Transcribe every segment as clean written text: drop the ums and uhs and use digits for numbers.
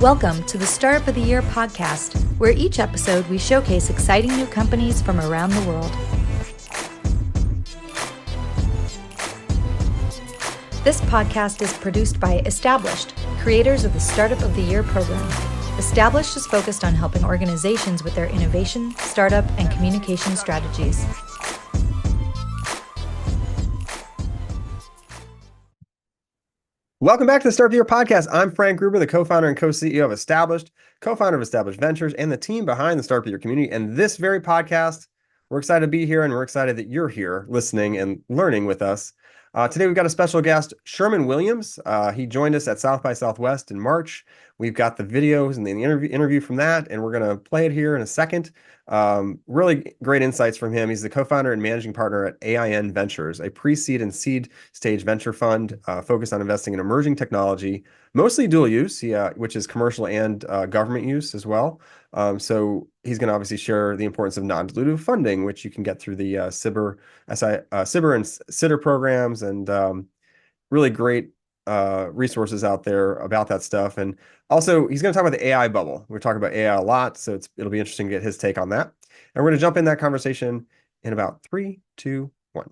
Welcome to the Startup of the Year podcast, where each episode we showcase exciting new companies from around the world. This podcast is produced by Established, creators of the Startup of the Year program. Established is focused on helping organizations with their innovation, startup, and communication strategies. Welcome back to the Startup of the Year podcast. I'm Frank Gruber, the co-founder and co-CEO of Established, co-founder of Established Ventures, and the team behind the Startup of the Year community. And this very podcast, we're excited to be here, and we're excited that you're here listening and learning with us. Today, we've got a special guest, Sherman Williams. He joined us at South by Southwest in March. We've got the videos and the interview from that, and we're going to play it here in a second. Really great insights from him. He's the co-founder and managing partner at AIN Ventures, a pre-seed and seed stage venture fund focused on investing in emerging technology, mostly dual use, which is commercial and government use as well. So he's going to obviously share the importance of non-dilutive funding, which you can get through the SBIR and SITR programs, and really great resources out there about that stuff. And also, he's going to talk about the AI bubble. We're talking about AI a lot, so it'll be interesting to get his take on that. And we're going to jump in that conversation in about 3, 2, 1.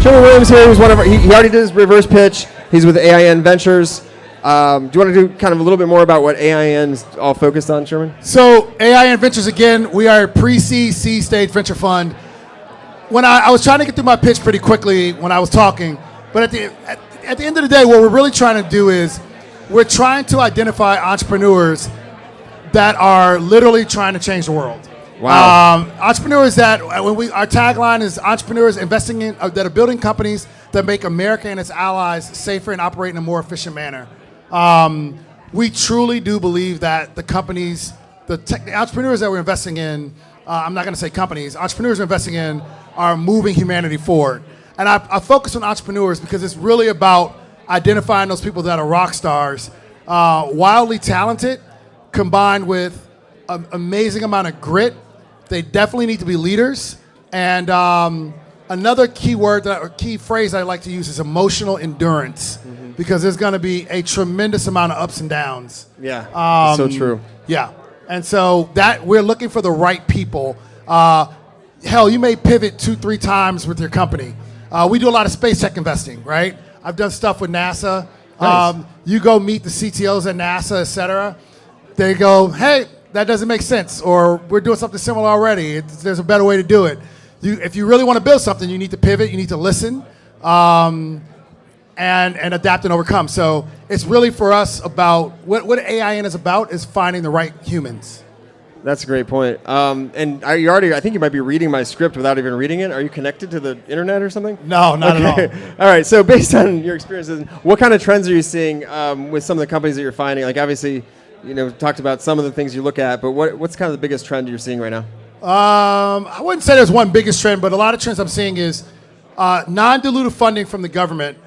Sherman Williams here. He's he already did his reverse pitch. He's with AIN Ventures. Do you want to do kind of a little bit more about what AIN is all focused on, Sherman? So AIN Ventures, again, we are a pre-seed, seed stage venture fund. When I was trying to get through my pitch pretty quickly when I was talking, but at the end of the day, what we're really trying to do is we're trying to identify entrepreneurs that are literally trying to change the world. Wow. Entrepreneurs that, our tagline is entrepreneurs investing in, that are building companies that make America and its allies safer and operate in a more efficient manner. We truly do believe that the companies, the entrepreneurs that we're investing in, I'm not going to say companies, entrepreneurs we're investing in are moving humanity forward. And I focus on entrepreneurs because it's really about identifying those people that are rock stars, wildly talented, combined with an amazing amount of grit. They definitely need to be leaders. And another key word or key phrase I like to use is emotional endurance, because there's going to be a tremendous amount of ups and downs. Yeah, so true. Yeah, and so that we're looking for the right people. Hell, you may pivot 2-3 times with your company. We do a lot of space tech investing, right? I've done stuff with NASA. Nice. You go meet the CTOs at NASA, et cetera. They go, hey, that doesn't make sense, or we're doing something similar already. There's a better way to do it. If you really want to build something, you need to pivot, you need to listen, and adapt and overcome. So it's really for us about, what AIN is about is finding the right humans. That's a great point. And I think you might be reading my script without even reading it. Are you connected to the internet or something? No, not at all. All right. So based on your experiences, what kind of trends are you seeing with some of the companies that you're finding? Like, obviously, talked about some of the things you look at, but what's kind of the biggest trend you're seeing right now? I wouldn't say there's one biggest trend, but a lot of trends I'm seeing is non-dilutive funding from the government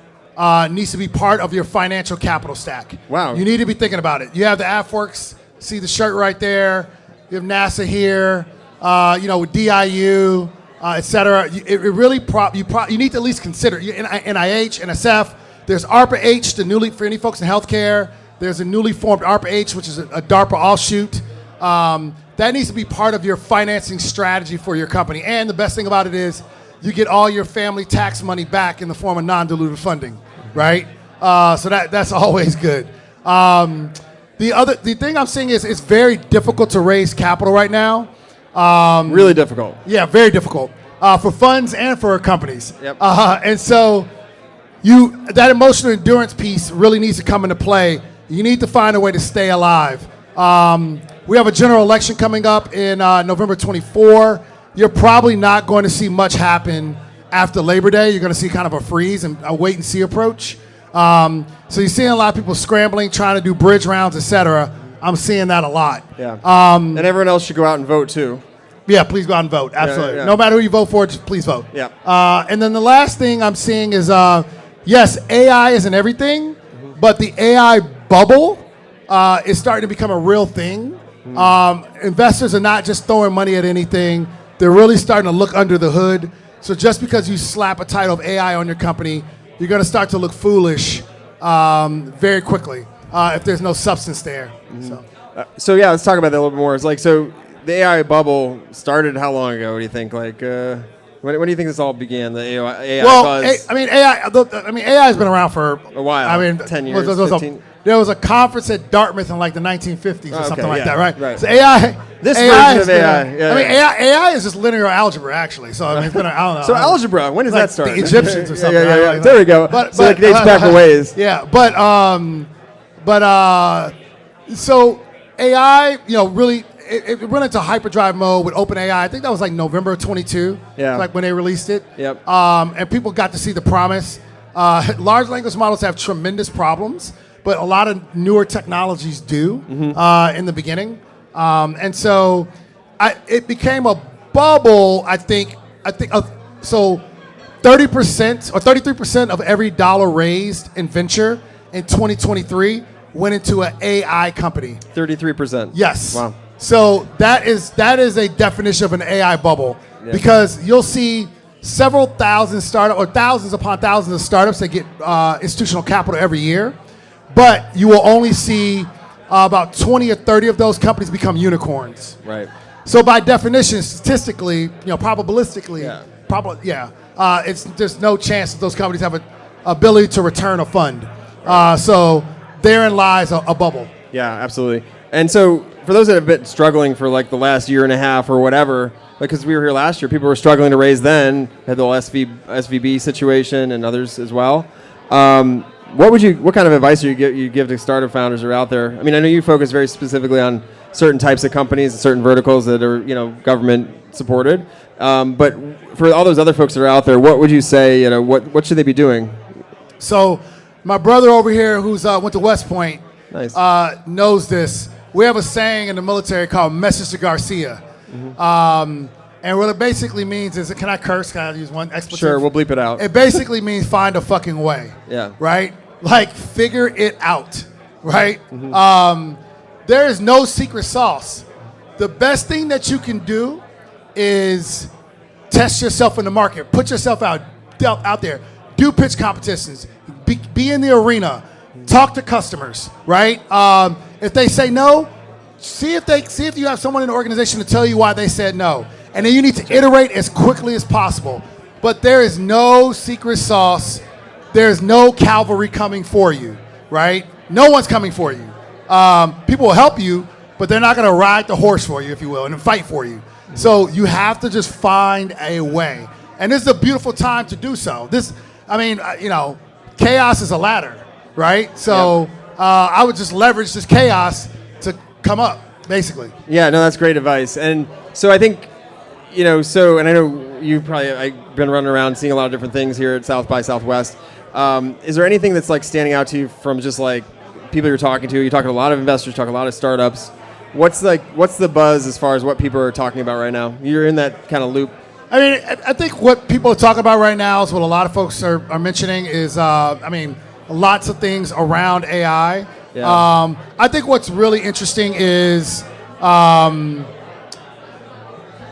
needs to be part of your financial capital stack. Wow. You need to be thinking about it. You have the AFWorks, see the shirt right there. You have NASA here, with DIU, et cetera. It really you need to at least consider NIH, NSF. There's ARPA-H, for any folks in healthcare. There's a newly formed ARPA-H, which is a DARPA offshoot. That needs to be part of your financing strategy for your company. And the best thing about it is you get all your family tax money back in the form of non-dilutive funding, right? So that's always good. The thing I'm seeing is it's very difficult to raise capital right now. Really difficult. Yeah, very difficult for funds and for companies. Yep. And so that emotional endurance piece really needs to come into play. You need to find a way to stay alive. We have a general election coming up in November 24. You're probably not going to see much happen after Labor Day. You're going to see kind of a freeze and a wait and see approach. So you're seeing a lot of people scrambling, trying to do bridge rounds, et cetera. I'm seeing that a lot. Yeah. And everyone else should go out and vote too. Yeah, please go out and vote. Absolutely. Yeah. No matter who you vote for, just please vote. Yeah. And then the last thing I'm seeing is, yes, AI isn't everything, but the AI bubble is starting to become a real thing. Investors are not just throwing money at anything. They're really starting to look under the hood. So just because you slap a title of AI on your company, you're going to start to look foolish very quickly. if there's no substance there. So yeah, let's talk about that a little bit more. It's like, so the AI bubble started how long ago? What do you think? Like, when do you think this all began? The AI buzz? AI has been around for a while. 10 years, 15? There was a conference at Dartmouth in like the 1950s or something like that, right? Right. So AI. This AI version of AI. AI is just linear algebra, actually. So I mean, it's been, I don't know. So algebra, when does like that start? The Egyptians or something. Yeah. Right? There we go. So it dates back a ways. Yeah, so AI, really, it went into hyperdrive mode with OpenAI. I think that was like November of 22. Yeah. Like when they released it. Yep. And people got to see the promise. Large language models have tremendous problems, but a lot of newer technologies do in the beginning. And so it became a bubble, I think so 30% or 33% of every dollar raised in venture in 2023 went into an AI company. 33%. Yes. Wow. So that is a definition of an AI bubble, because you'll see several thousand startups or thousands upon thousands of startups that get institutional capital every year, but you will only see about 20 or 30 of those companies become unicorns. Right. So by definition, statistically, probabilistically, there's no chance that those companies have an ability to return a fund. So therein lies a bubble. Yeah, absolutely. And so for those that have been struggling for like the last year and a half or whatever, because we were here last year, people were struggling to raise then, had the whole SVB situation and others as well. What kind of advice do you give to startup founders who are out there? I mean, I know you focus very specifically on certain types of companies and certain verticals that are, government supported. But for all those other folks that are out there, what would you say, what should they be doing? So my brother over here who's went to West Point knows this. We have a saying in the military called "Message to Garcia," and what it basically means is, can I curse? Can I use one expletive? Sure, we'll bleep it out. It basically means find a fucking way. Yeah. Right? Like figure it out. Right? There is no secret sauce. The best thing that you can do is test yourself in the market. Put yourself out there. Do pitch competitions. Be in the arena. Talk to customers, right? If they say no, see if you have someone in the organization to tell you why they said no. And then you need to iterate as quickly as possible. But there is no secret sauce. There's no cavalry coming for you, right? No one's coming for you. People will help you, but they're not going to ride the horse for you, if you will, and fight for you. So you have to just find a way. And this is a beautiful time to do so. Chaos is a ladder, right? So I would just leverage this chaos to come up, basically. Yeah, no, that's great advice. And so I think, and I know you've I've been running around seeing a lot of different things here at South by Southwest. Is there anything that's like standing out to you from just like people you're talking to? You're talking to a lot of investors, talking to a lot of startups. What's the buzz as far as what people are talking about right now? You're in that kind of loop. I mean, I think what people are talking about right now is what a lot of folks are mentioning is, lots of things around AI. Yeah. I think what's really interesting is, I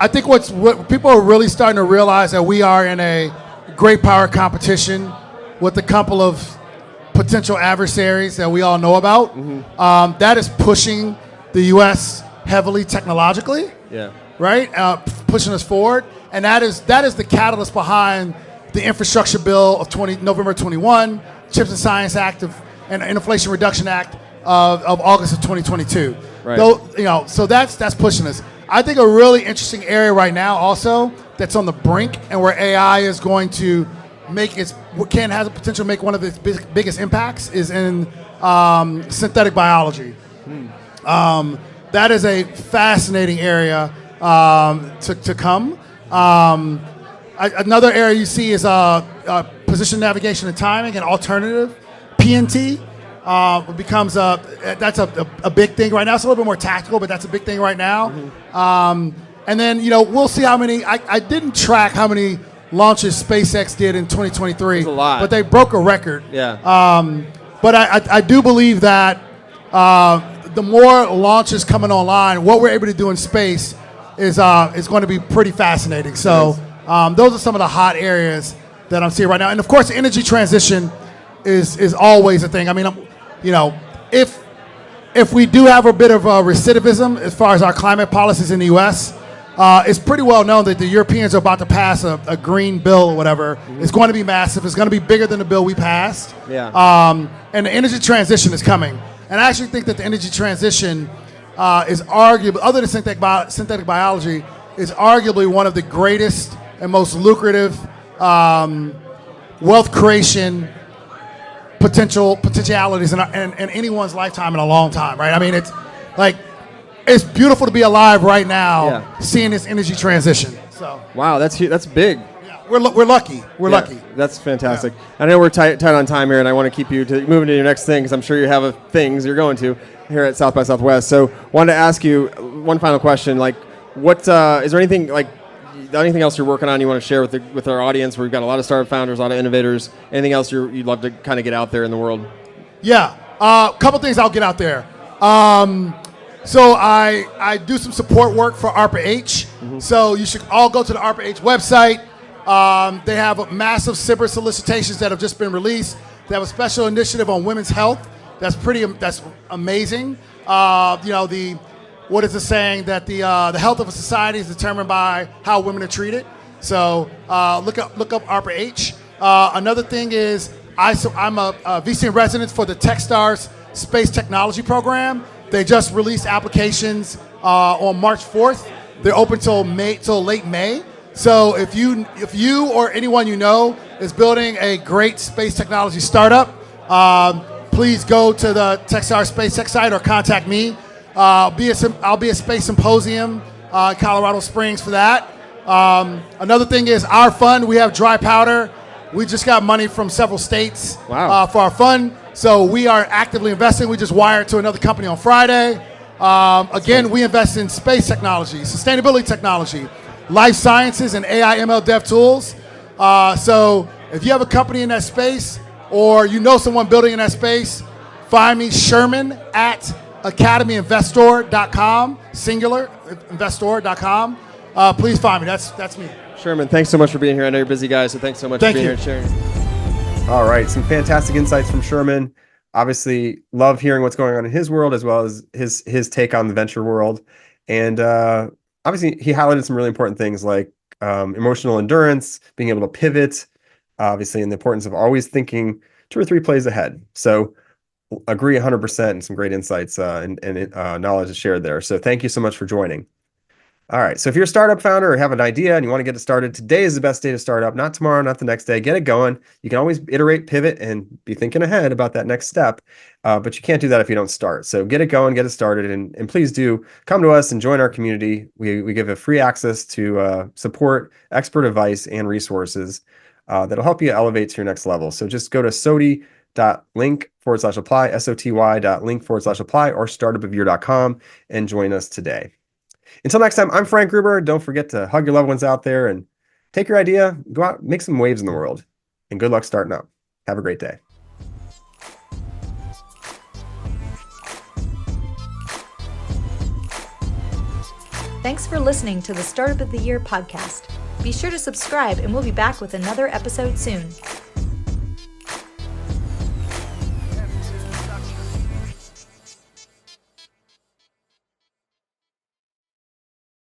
think what people are really starting to realize that we are in a great power competition with a couple of potential adversaries that we all know about. That is pushing the U.S. heavily technologically. Yeah. Right? Pushing us forward. And that is the catalyst behind the infrastructure bill of November 21, Chips and Science Act and Inflation Reduction Act of August of 2022. Right. So that's pushing us. I think a really interesting area right now also that's on the brink and where AI is going to has the potential to make one of its biggest impacts is in synthetic biology. That is a fascinating area to come. Another area you see is position navigation and timing, and alternative PNT becomes that's a big thing right now. It's a little bit more tactical, but that's a big thing right now. And then we'll see how many. I didn't track how many launches SpaceX did in 2023. That's a lot. But they broke a record. Yeah. But I do believe that the more launches coming online, what we're able to do in space is going to be pretty fascinating. So those are some of the hot areas that I'm seeing right now. And of course, energy transition is always a thing. I mean, if we do have a bit of recidivism as far as our climate policies in the U.S., it's pretty well known that the Europeans are about to pass a green bill or whatever. It's going to be massive. It's going to be bigger than the bill we passed. Yeah. And the energy transition is coming. And I actually think that the energy transition is arguably, other than synthetic biology, is arguably one of the greatest and most lucrative wealth creation potentialities in anyone's lifetime in a long time, right? I mean, it's beautiful to be alive right now, seeing this energy transition. So wow, that's big. Yeah, we're lucky. We're lucky. That's fantastic. I know we're tight on time here, and I want to keep you moving to your next thing because I'm sure you have things you're going to here at South by Southwest. So, wanted to ask you one final question. Like, what is there anything else you're working on you want to share with our audience? We've got a lot of startup founders, a lot of innovators. Anything else you'd love to kind of get out there in the world? Yeah, a couple things I'll get out there. So I do some support work for ARPA-H. So you should all go to the ARPA-H website. They have massive SBIR solicitations that have just been released. They have a special initiative on women's health. That's amazing. What is the saying that the health of a society is determined by how women are treated? So look up ARPA-H. Another thing is I'm a VC in residence for the TechStars Space Technology Program. They just released applications on March 4th. They're open till late May. So if you or anyone you know is building a great space technology startup, please go to the TechStars Space Tech site or contact me. I'll be at Space Symposium in Colorado Springs for that. Another thing is our fund. We have dry powder. We just got money from several states for our fund. So we are actively investing. We just wired to another company on Friday. Again, we invest in space technology, sustainability technology, life sciences, and AI ML dev tools. So if you have a company in that space or you know someone building in that space, find me, Sherman, at academyinvestor.com, singular, investor.com. Please find me. That's me. Sherman, thanks so much for being here. I know you're busy, guys, so thanks so much for being here and sharing. All right, some fantastic insights from Sherman. Obviously, love hearing what's going on in his world as well as his take on the venture world. And obviously, he highlighted some really important things like emotional endurance, being able to pivot, obviously, and the importance of always thinking 2 or 3 plays ahead. So agree 100%, and some great insights and knowledge is shared there. So thank you so much for joining. All right, so if you're a startup founder or have an idea and you want to get it started, today is the best day to start up, not tomorrow, not the next day. Get it going. You can always iterate, pivot, and be thinking ahead about that next step, but you can't do that if you don't start. So get it going, get it started, and please do come to us and join our community. We give a free access to support, expert advice, and resources that'll help you elevate to your next level. So just go to soti.link/apply, soty.link/apply, or startupofyear.com and join us today. Until next time, I'm Frank Gruber. Don't forget to hug your loved ones out there and take your idea, go out, make some waves in the world, and good luck starting up. Have a great day. Thanks for listening to the Startup of the Year podcast. Be sure to subscribe and we'll be back with another episode soon.